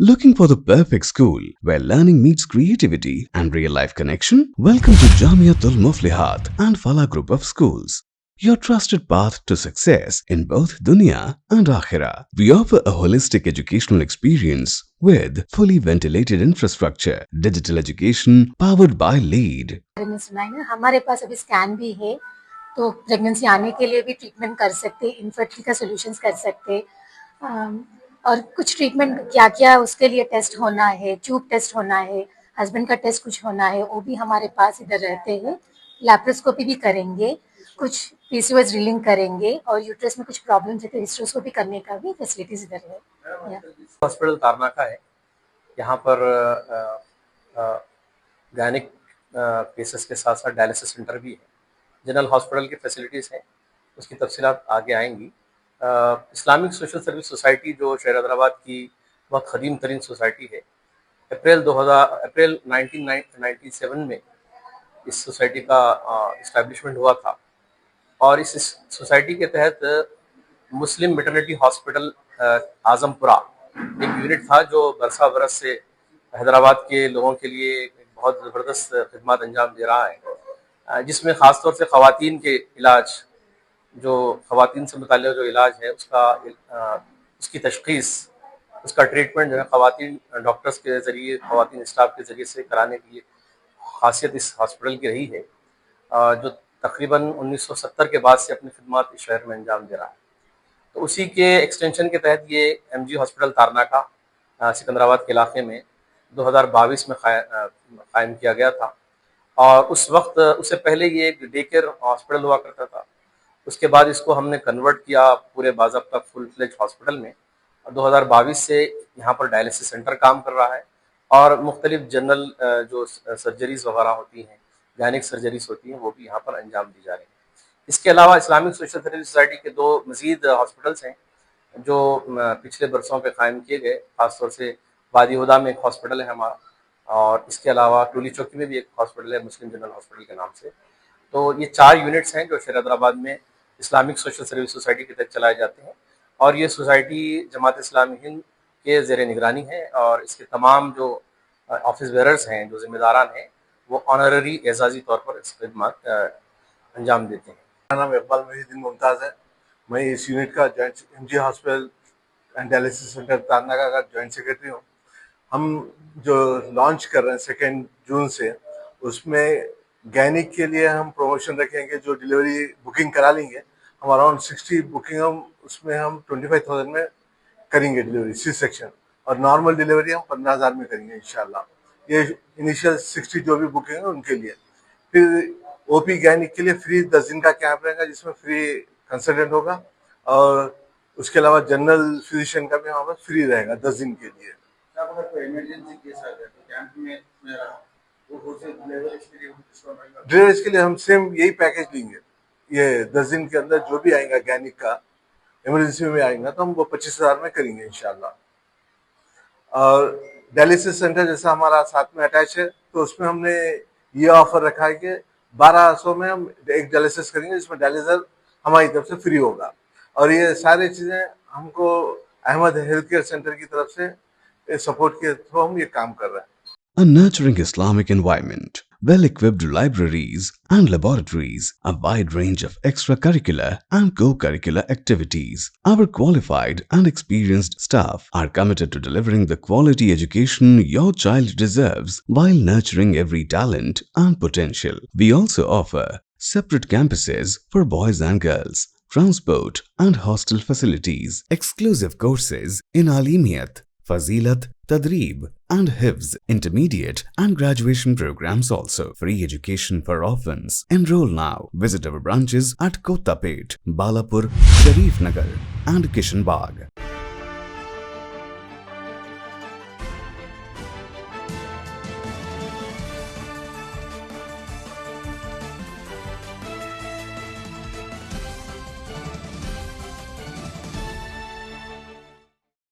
Looking for the perfect school where learning meets creativity and real-life connection? Welcome to Jamiatul Muflihat and Falah Group of Schools, your trusted path to success in both dunya and akhirah. We offer a holistic educational experience with fully ventilated infrastructure, digital education powered by LEAD. में सुना है ना, हमारे पास अभी scan भी है, तो pregnancy आने के लिए भी ट्रीटमेंट कर सकते, इनफर्टिलिटी का सॉल्यूशंस कर सकते, और कुछ ट्रीटमेंट क्या क्या उसके लिए टेस्ट होना है, ट्यूब टेस्ट होना है, हस्बैंड का टेस्ट कुछ होना है, वो भी हमारे पास इधर रहते हैं। लैप्रोस्कोपी भी करेंगे, कुछ पीसीओएस ड्रिलिंग करेंगे, और यूट्रस में कुछ प्रॉब्लम्स है तो हिस्ट्रोस्कोपी करने का भी फैसिलिटीज इधर है। हॉस्पिटल तारनाका है, यहाँ पर गायनिक केसेस के साथ साथ डायलिसिस सेंटर भी है। जनरल हॉस्पिटल की फैसिलिटीज़ हैं, उसकी तफसीलात आगे आएंगी। इस्लामिक सोशल सर्विस सोसाइटी जो शहर हैदराबाद की बहुत क़दीम तरीन सोसाइटी है, अप्रैल 1997 में इस सोसाइटी का इस्टेब्लिशमेंट हुआ था, और इस सोसाइटी के तहत मुस्लिम मैटरनिटी हॉस्पिटल आज़मपुरा एक यूनिट था जो बरसा बरस से हैदराबाद के लोगों के लिए बहुत ज़बरदस्त खिदमत अंजाम दे रहा है, जिसमें ख़ास तौर से ख़वातीन के इलाज, जो ख़वातीन से मुताल्लिक़ जो इलाज है उसकी तशख़ीस, उसका ट्रीटमेंट जो है ख़वातीन डॉक्टर्स के ज़रिए, ख़वातीन स्टाफ के ज़रिए से कराने की ख़ासियत इस हॉस्पिटल की रही है, जो तकरीबन 1970 के बाद से अपनी खिदमत इस शहर में अंजाम दे रहा है। तो उसी के एक्सटेंशन के तहत ये एमजी हॉस्पिटल तारनाका सिकंदराबाद के इलाके में 2022 में कायम किया गया था, और उस वक्त उससे पहले ये एक डे केयर हॉस्पिटल हुआ करता था। उसके बाद इसको हमने कन्वर्ट किया पूरे बाज़ाब्ता फुल फ्लेज हॉस्पिटल में, और 2022 से यहाँ पर डायलिसिस सेंटर काम कर रहा है, और मुख्तलिफ जनरल जो सर्जरीज़ वगैरह होती हैं, गायनिक सर्जरीज होती हैं, वो भी यहाँ पर अंजाम दी जा रही हैं। इसके अलावा इस्लामिक सोशल सर्विस सोसाइटी के 2 मज़ीद हॉस्पिटल्स हैं जो पिछले बरसों पे कायम किए गए, ख़ासतौर से वादी हुदा में एक हॉस्पिटल है हमारा, और इसके अलावा टोली चौकी में भी एक हॉस्पिटल है मुस्लिम जनरल हॉस्पिटल के नाम से। तो ये 4 यूनिट्स हैं जो शहर हैदराबाद में इस्लामिक सोशल सर्विस सोसाइटी के तहत चलाए जाते हैं, और ये सोसाइटी जमात इस्लामी हिंद के ज़ेर निगरानी है, और इसके तमाम जो ऑफिस बेरर्स हैं, जो ज़िम्मेदारान हैं, वो ऑनररी एजाज़ी तौर पर इस खिदमत अंजाम देते हैं। मेरा नाम इकबाल मोहिउद्दीन मुमताज़ है। मैं इस यूनिट का joint MG hospital and dialysis centre Tarnaka का जॉइंट सेक्रेटरी हूँ। हम जो लॉन्च कर रहे हैं 2 जून से, उसमें गायनिक के लिए हम प्रमोशन रखेंगे। जो डिलीवरी बुकिंग करा लेंगे, हम अराउंड 60 बुकिंग उसमें हम 25,000 में करेंगे डिलीवरी सी सेक्शन, और नॉर्मल डिलीवरी हम 15,000 में करेंगे इंशाल्लाह। ये इनिशियल 60 जो भी बुकिंग है उनके लिए। फिर ओपी गायनिक के लिए फ्री 10 दिन का कैंप रहेगा, जिसमें फ्री कंसल्टेंट होगा, और उसके अलावा जनरल फिजिशियन का भी हमारे पास फ्री रहेगा 10 दिन के लिए। अगर कोई इमरजेंसी केस आ जाए तो कैंप में डिलीवरीज के लिए हम सेम यही पैकेज देंगे। ये 10 दिन के अंदर जो भी आएगा गायनिक का, इमरजेंसी में आएगा तो हम वो 25,000 में करेंगे इंशाल्लाह। और डायलिसिस सेंटर जैसा हमारा साथ में अटैच है, तो उसमें हमने ये ऑफर रखा है कि 1200 में हम एक डायलिसिस करेंगे, जिसमें डायलिसर हमारी तरफ से फ्री होगा। और ये सारी चीज़ें हमको अहमद हेल्थ केयर सेंटर की तरफ से सपोर्ट के थ्रू हम ये काम कर रहे हैं। A nurturing Islamic environment, well-equipped libraries and laboratories, a wide range of extracurricular and co-curricular activities. Our qualified and experienced staff are committed to delivering the quality education your child deserves while nurturing every talent and potential. We also offer separate campuses for boys and girls, transport and hostel facilities, exclusive courses in Alimiyat, Fazilat, Tadreeb and Hifz, intermediate and graduation programs also. Free education for orphans. Enroll now. Visit our branches at Kottapet, Balapur, Sharif Nagar and Kishan Bagh.